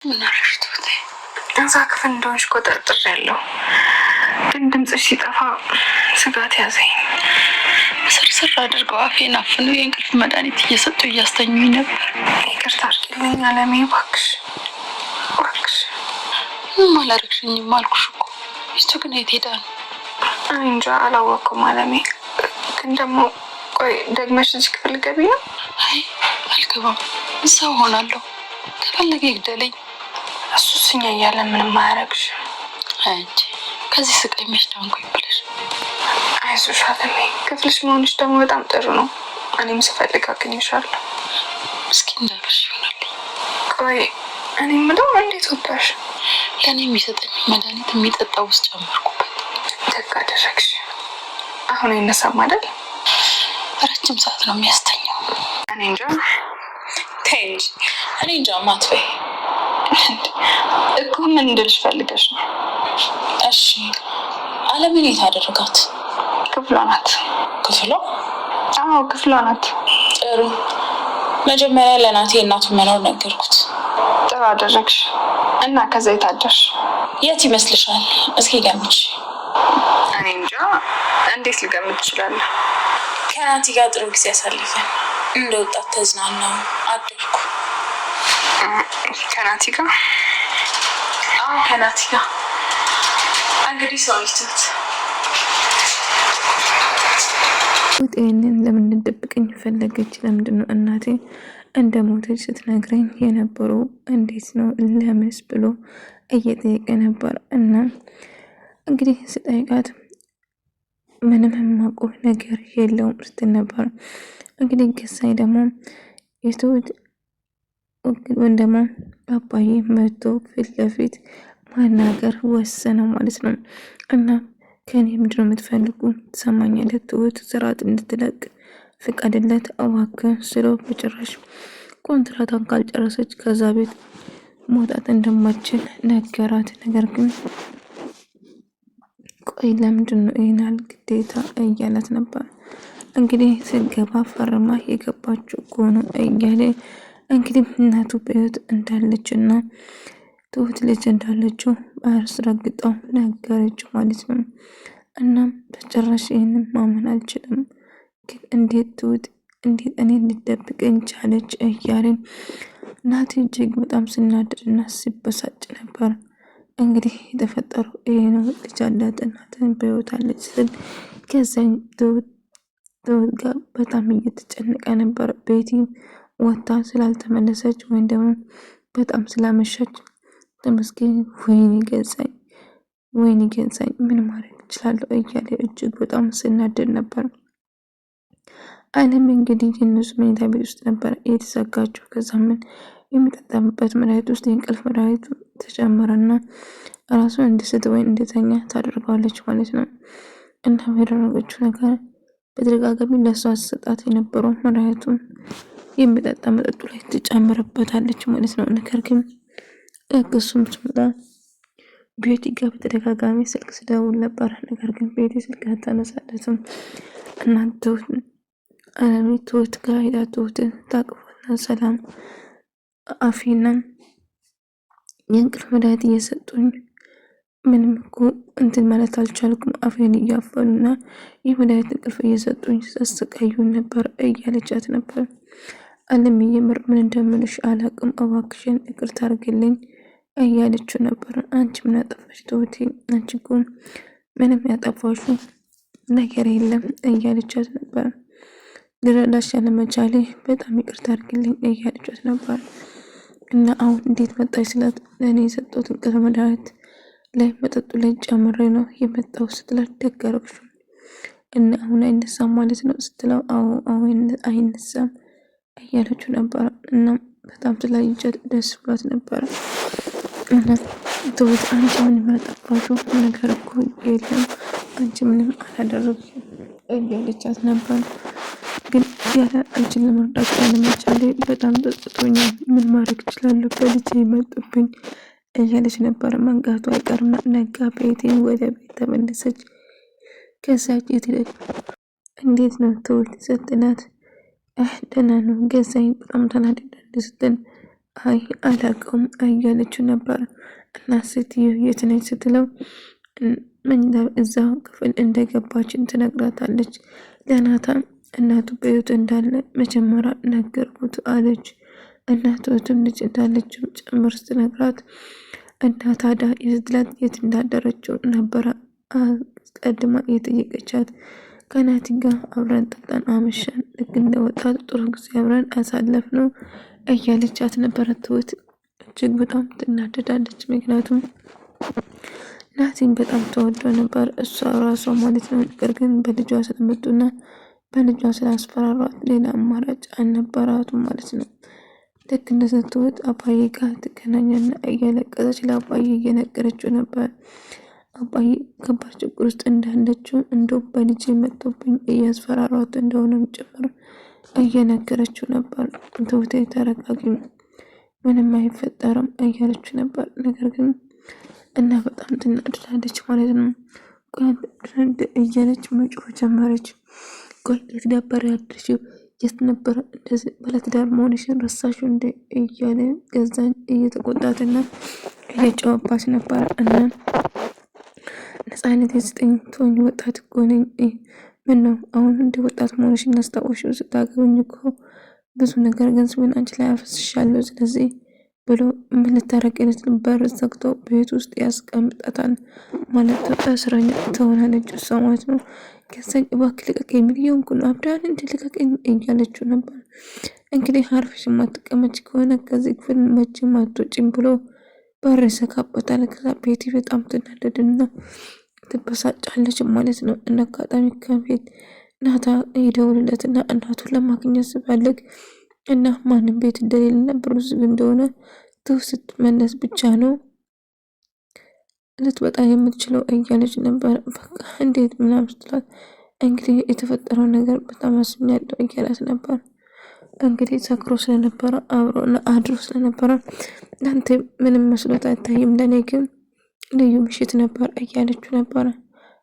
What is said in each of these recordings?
ምን አረሽቶት እንዛ ክፍል እንደሆንሽ ቆጠርጥሬያለሁ። ግን ድምፅሽ ሲጠፋ ስጋት ያዘኝ። ስርስር አድርገው አፌን አፍነው የእንቅልፍ መድኃኒት እየሰጡ እያስተኙኝ ነበር። ይቅርታ አድርጊልኝ አለሜ እባክሽ እባክሽ። ምንም አላደረግሽኝም አልኩሽ እኮ። እሱ ግን የት ሄዳ ነው? እኔ እንጃ አላወኩም አለሜ። ግን ደግሞ ቆይ ደግመሽ እዚህ ክፍል ገቢ ነው? አይ አልገባም፣ እዛው ሆናለሁ። ከፈለገ ይግደለኝ። እሱስ እኛ እያለን ምንም አያረግሽ። አንቺ ከዚህ ስቃይ መች ዳንኩኝ ብለሽ። አይዞሽ አለሜ፣ ክፍልሽ መሆንሽ ደግሞ በጣም ጥሩ ነው። እኔም ስፈልግ አገኝሻለሁ። እስኪ እንዳልሽ ይሆናልኝ። ቆይ እኔ የምለው እንዴት ወጣሽ? ለእኔ የሚሰጠኝ መድኃኒት የሚጠጣ ውስጥ ጨመርኩበት። ደግ አደረግሽ። አሁን አይነሳም አይደል? ረጅም ሰዓት ነው የሚያስተኛው። እኔ እንጃ። ተይ እንጂ እኔ እንጃ ማትበይ እኮ። ምን እንድልሽ ፈልገሽ ነው? እሺ አለምን የት አደረጋት? ክፍሏ ናት። ክፍሏ? አዎ ክፍሏ ናት። ጥሩ። መጀመሪያ ለናቴ እናቱን መኖር ነገርኩት። ጥሩ አደረግሽ። እና ከዛ የት አደርሽ? የት ይመስልሻል? እስኪ ገምች። እኔ እንጃ። እንዴት ልገምት እችላለሁ? ከናቲ ጋር ጥሩ ጊዜ አሳልፈን እንደ ወጣት ተዝናናው አደርኩ። ከናቲ ጋር? አዎ ከናቲ ጋር። እንግዲህ ሰው ይስት ውጤንን ለምን እንደደብቀኝ ፈለገች? ለምንድነው እናቴ እንደሞተች ስትነግረኝ የነበረው? እንዴት ነው ለምንስ ብሎ እየጠየቀ ነበር። እና እንግዲህ ስጠይቃት ምንም የማውቀው ነገር የለውም ስትል ነበር። እንግዲህ ገሳኝ ደግሞ የትሁት ወንድሟ አባዬ መጥቶ ፊት ለፊት ማናገር ወሰነው ማለት ነው። እና ከኔ ምንድነው የምትፈልጉ? ትሰማኛለህ? ትሁት ስርዓት እንድትለቅ ፍቃድለት እባክህ ስለው በጭራሽ ኮንትራቷን ካልጨረሰች ከዛ ቤት መውጣት እንደማትችል ነገራት። ነገር ግን ቆይ ለምንድን ነው ይሄናል ግዴታ እያላት ነበር። እንግዲህ ስገባ ፈርማ የገባችው እኮ ነው እያለ እንግዲህ እናቱ በህይወት እንዳለችና ትሁት ልጅ እንዳለችው አስረግጠው ነገረችው ማለት ነው። እናም በጭራሽ ይህንን ማመን አልችልም፣ ግን እንዴት ትሁት እንዴት እኔ ልደብቀኝ ቻለች እያለ ናቲ እጅግ በጣም ስናድርና ሲበሳጭ ነበር። እንግዲህ የተፈጠረው ይሄ ነው። ልጅ አላት እናትን በህይወት አለች ስል ከዛኝ ትሁት ጋር በጣም እየተጨነቀ ነበር። ቤቲ ወጣ ስላልተመለሰች ወይም ደግሞ በጣም ስላመሸች ተመስገን ወይኔ ገዛኝ ምን ማድረግ እችላለሁ እያለ እጅግ በጣም ስናድር ነበር። አለም እንግዲህ የነሱ መኝታ ቤት ውስጥ ነበር የተዘጋጀው። ከዛ ምን የሚጠጣምበት መድኃኒት ውስጥ የእንቅልፍ መድኃኒቱ ተጨመረና ራሱን እንዲስት ወይ እንዲተኛ ታደርገዋለች ማለት ነው። እና ያደረገችው ነገር በተደጋጋሚ ለሷ አሰጣት የነበረው መድኃኒቱን የሚጠጣ መጠጡ ላይ ትጨምርበታለች ማለት ነው። ነገር ግን እሱም ስመጣ ቤቲ ጋር በተደጋጋሚ ስልክ ስደውል ነበር። ነገር ግን ቤቲ ስልክ አታነሳለትም። እናንተ ትሁት ጋር ሄዳ ትሁትን ታቅፎና ሰላም አፌና የእንቅልፍ መድኃኒት እየሰጡኝ ምንም እኮ እንትን ማለት አልቻልኩም፣ አፌን እያፈኑና ይህ መድኃኒት እንቅልፍ እየሰጡኝ ሲያሰቃዩኝ ነበር እያለቻት ነበር። አለምዬ ምን እንደምልሽ አላቅም፣ እባክሽን ይቅርታ አድርግልኝ እያለችው ነበር። አንቺ ምን አጠፋሽ ትሁቴ? አንቺ እኮ ምንም ያጠፋሽው ነገር የለም እያለቻት ነበር። ልረዳሽ ያለመቻሌ በጣም ይቅርታ አድርግልኝ እያለቻት ነበር። እና አሁን እንዴት መጣች ስላት ለእኔ የሰጠሁት እንቅልፍ መድኃኒት ላይ መጠጡ ላይ ጨምሬ ነው የመጣው ስትላት ደገረግሹ እና አሁን አይነሳም ማለት ነው ስትለው አዎ አይነሳም እያለችው ነበር። እና በጣም ስላየቻት ደስ ብሏት ነበር። እና ትሁት አንቺ ምንም ያጠፋሽው ነገር እኮ የለም፣ አንቺ ምንም አላደረግሽም እያለቻት ነበር። ግን ያለ አንቺን ለመርዳት ያለመቻሌ በጣም ጸጽቶኛል፣ ምን ማድረግ እችላለሁ? በልጄ መጡብኝ እያለች ነበር። መንጋቱ አይቀርም ነጋ። ቤቴ ወደ ቤት ተመለሰች። ከዛች የትለች እንዴት ነው ትውልድ ስትላት ደህና ነው ገዛኝ በጣም ተናደደ ስትል አይ አላውቀውም እያለችው ነበር። እና ሴትዮ የት ነች ስትለው መኝታ እዛ ክፍል እንደገባችን ትነግራታለች። ለናታን እናቱ በሕይወት እንዳለ መጀመሪያ ነገርኩት አለች። እናቱ ልጅ እንዳለችው ጭምር ስትነግራት እና ታዲያ የስትላት የት እንዳደረችው ነበረ አስቀድማ የጠየቀቻት። ከናቲ ጋር አብረን ጠጣን አመሸን፣ ልክ እንደወጣት ጥሩ ጊዜ አብረን አሳለፍነው እያለቻት ነበረ። ትሁት እጅግ በጣም ትናደዳለች። ምክንያቱም ናቲን በጣም ተወዶ ነበር እሷ ራሷ ማለት ነው። ነገር ግን በልጇ ስለመጡና በልጇ ስላስፈራሯት ሌላ አማራጭ አልነበራቱም ማለት ነው። ልክ እንደዛ ትሁት አባዬ ጋር ትገናኛና እያለቀሰች ለአባዬ እየነገረችው ነበር። አባዬ ከባድ ችግር ውስጥ እንዳለችው እንደው በልጄ መጥቶብኝ እያስፈራሯት እንደሆነም ጭምር እየነገረችው ነበር። ትሁቴ ተረጋጊ፣ ምንም አይፈጠርም እያለችው ነበር። ነገር ግን እና በጣም ትናደዳለች ማለት ነው። እያለች መጮህ ጀመረች። ቆይ የት ነበር ያደርሽው? የት ነበር እንደዚህ ባለትዳር መሆንሽን ረሳሽው እንደ እያለ ገዛኝ እየተቆጣትና እየጨዋባት ነበር። እና ነፃነት የስጠኝ ትሆኝ ወጣት እኮ ነኝ። ምን ነው አሁን እንደ ወጣት መሆንሽን አስታወሽው? ስታገቡኝ እኮ ብዙ ነገር ገንዘቤን አንቺ ላይ አፈስሻለሁ። ስለዚህ ብሎ ምን ልታረቅለት በር ዘግቶ ቤት ውስጥ ያስቀምጣታል ማለት እስረኛ ትሆናለች እሷ ማለት ነው። ከዛኝ እባክህ ልቀቀኝ፣ ሚሊዮን ኩሉ አብዳን እንዲ ልቀቀኝ እያለችው ነበር። እንግዲህ አርፈሽ የማትቀመጭ ከሆነ ከዚህ ክፍል መቼም አትወጪም ብሎ በር ይዘጋበታል። ከዛ ቤቲ በጣም ትናደድና ትበሳጫለች ማለት ነው። እና አጋጣሚ ከቤት ናታ ይደውልለትና እናቱን ለማግኘት ሲፈልግ እና ማንም ቤት እንደሌለ ብሩ ዝግ እንደሆነ ትሁት ስትመለስ ብቻ ነው ልትወጣ የምትችለው እያለች ነበር። በቃ እንዴት ምናምን ስትላት እንግዲህ የተፈጠረው ነገር በጣም አስኛለሁ እያላት ነበር። እንግዲህ ሰክሮ ስለነበረ አብሮና አድሮ ስለነበረ ለአንተ ምንም መስሎት አይታይም፣ ለእኔ ግን ልዩ ምሽት ነበር እያለችው ነበረ።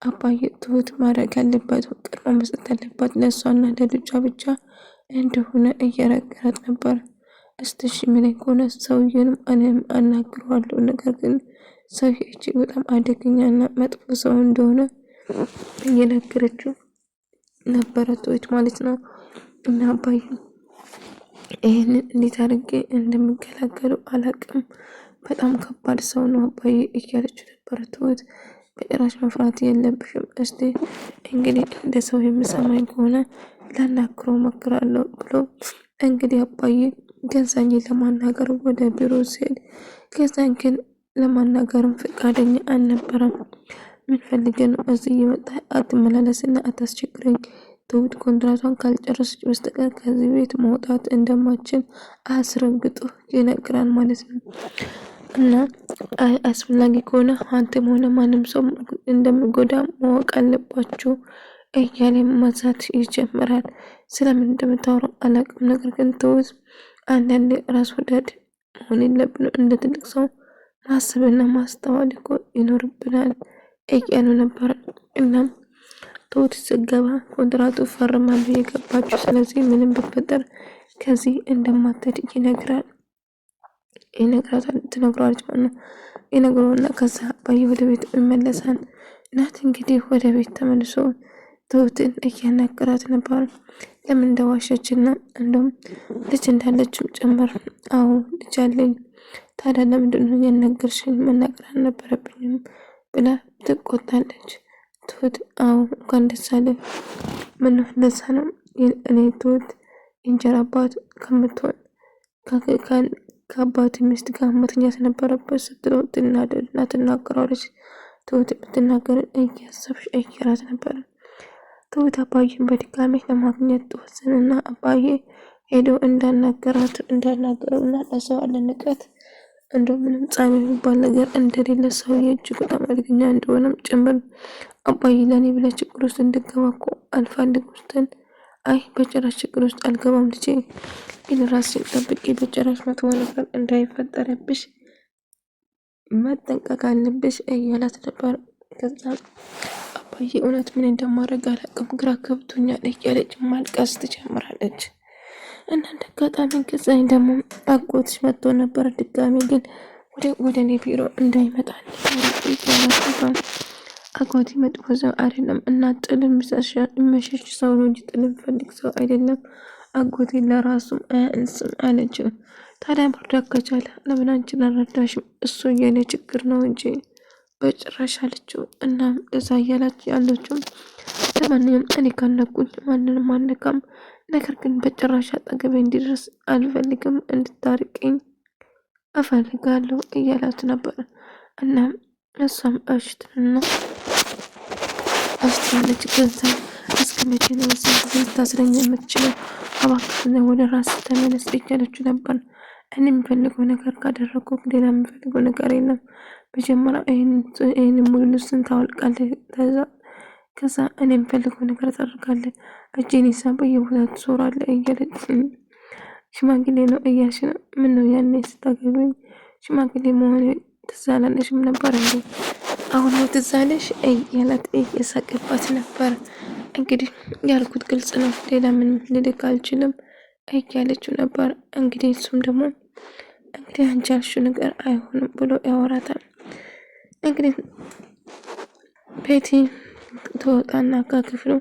አባዬ ትሁት ማድረግ ያለባት ቅድመ መስጠት ያለባት ለእሷና ለልጇ ብቻ እንደሆነ እየነገራት ነበር። እስትሽ የሚለኝ ከሆነ ሰውዬንም እኔም አናግረዋለሁ፣ ነገር ግን ሰውዬ እጅግ በጣም አደገኛና መጥፎ ሰው እንደሆነ እየነገረችው ነበረ ትሁት ማለት ነው። እና አባዬ ይህንን እንዴት አድርጌ እንደምገላገለው አላቅም፣ በጣም ከባድ ሰው ነው አባዬ እያለችው ነበረ ትሁት። በጭራሽ መፍራት የለብሽም፣ እስቲ እንግዲህ እንደ ሰው የምሰማኝ ከሆነ ላናግረው ሞክራለሁ ብሎ እንግዲህ አባዬ ገዛኝ ለማናገር ወደ ቢሮ ሲሄድ ገዛኝ ግን ለማናገርም ፈቃደኛ አልነበረም። ምን ፈልገህ ነው እዚህ እየመጣ አትመላለስና አታስቸግረኝ፣ ትሁት ኮንትራቷን ካልጨረሰች በስተቀር ከዚህ ቤት መውጣት እንደማችን አስረግጦ ይነግራል ማለት ነው። እና አስፈላጊ ከሆነ አንተም ሆነ ማንም ሰው እንደምጎዳ ማወቅ አለባችሁ እያለ ማዛት ይጀምራል። ስለምን እንደምታወራው አላውቅም፣ ነገር ግን ትሁት አንዳንዴ ራስ ወዳድ መሆን የለብንም፣ እንደ ትልቅ ሰው ማሰብና ማስተዋል እኮ ይኖርብናል እያሉ ነበር። እናም ትሁት ስትገባ ኮንትራቱ ፈርማ የገባችው፣ ስለዚህ ምንም ብትፈጠር ከዚህ እንደማትሄድ ትነግረዋለች ማለት ነው። ይነግረውና ከዛ አባዬ ወደ ቤት ይመለሳል። ናት እንግዲህ ወደ ቤት ተመልሶ ትሁትን እያናገራት ነበር። ለምን እንደዋሸችና እንደውም ልጅ እንዳለችም ጭምር። አዎ ልጅ አለኝ፣ ታዲያ ለምንድነው የነገርሽኝ? መናገር አልነበረብኝም ብላ ትቆጣለች። ትሁት አዎ እንኳን ደስ አለ። ምን እንደዛ ነው? እኔ ትሁት እንጀራ አባት ከምትሆን ከአባት ሚስት ጋር መተኛት ነበረበት ስትለው ትናደድና ትናገራለች። ትሁት የምትናገርን እያሰብሽ እያላት ነበር። ትሁት አባዬን በድጋሚ ለማግኘት ትወስንና አባዬ ሄዶ እንዳናገረውና ለሰው አለንቀት እንደው ምንም ጻሚ የሚባል ነገር እንደሌለ ሰውዬ እጅግ በጣም አደገኛ እንደሆነም ጭምር አባዬ ለእኔ ብለህ ችግር ውስጥ እንድገባ እኮ አልፈልግም ስትል አይ በጭራሽ ችግር ውስጥ አልገባም ልጄ፣ ግን ራስሽን ጠብቂ፣ በጭራሽ መጥፎ ነገር እንዳይፈጠረብሽ መጠንቀቅ አለብሽ እያላት ነበር። ከዛ አባዬ እውነት ምን እንደማደርግ አላውቅም፣ ግራ ገብቶኛል እያለች ማልቀስ ትጀምራለች። እና እንደ አጋጣሚ ከዛኝ ደግሞ አጎትሽ መጥቶ ነበር ድጋሚ ግን ወደ እኔ ቢሮ እንዳይመጣ አጎቴ መጥፎ ሰው አይደለም እና ጥል የሚሸሽ ሰው ነው እንጂ ጥል የሚፈልግ ሰው አይደለም። አጎቴ ለራሱም አያንስም አለችው። ታዲያ መርዳት ከቻለ ለምን አንቺን አልረዳሽም? እሱ የኔ ችግር ነው እንጂ በጭራሽ አለችው። እናም እዛ እያላች ያለችው ለማንኛውም እኔ ካነኩኝ ማንንም አነካም፣ ነገር ግን በጭራሽ አጠገቤ እንዲደርስ አልፈልግም፣ እንድታርቀኝ እፈልጋለሁ እያላት ነበር። እናም እሷም እሽትንና አስተዋለች። ገንዘብ እስከ መቼ ነው ልታስረኝ የምትችለው? እባክህ ወደ ራስ ተመለስ እያለችው ነበር። እኔ የሚፈልገው ነገር ካደረጉ ሌላ የሚፈልገው ነገር የለም። መጀመሪያ ይህን ሙሉ ልብስን ታወልቃለህ፣ ከዛ እኔ የሚፈልገው ነገር ታደርጋለህ፣ እጄን ይዛ በየቦታ ትዞራለህ እያለች ሽማግሌ ነው እያልሽ ነው? ምን ነው ያኔ ስታገቢኝ ሽማግሌ መሆን ትዝ አላለሽም ነበር እንዴ? አሁን ነው ትዝ አለሽ እያላት እየሳቀባት ነበር። እንግዲህ ያልኩት ግልጽ ነው፣ ሌላ ምንም ልልክ አልችልም እያለችው ነበር። እንግዲህ እሱም ደግሞ እንግዲህ አንቺ ያልሽው ነገር አይሆንም ብሎ ያወራታል። እንግዲህ ቤቲ ትወጣና ከክፍሉ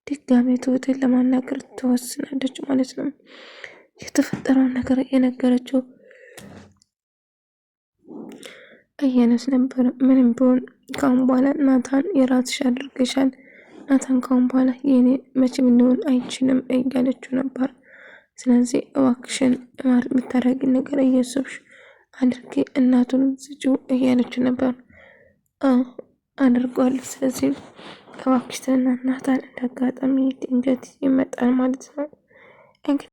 ድጋሜ ትሁትን ለማናገር ትወስናለች ማለት ነው። የተፈጠረውን ነገር የነገረችው እያነስ ነበር። ምንም ቢሆን ካሁን በኋላ ናታን የራስሽ አድርገሻል፣ ናታን ካሁን በኋላ የኔ መቼም ሊሆን አይችልም እያለችው ነበር። ስለዚህ እባክሽን የምታደርጊ ነገር እየሰብሽ አድርጌ እናቱን ስጪው እያለችው ነበር። አድርጓለሁ። ስለዚህ እባክሽንና ናታን እንዳጋጣሚ ድንገት ይመጣል ማለት ነው።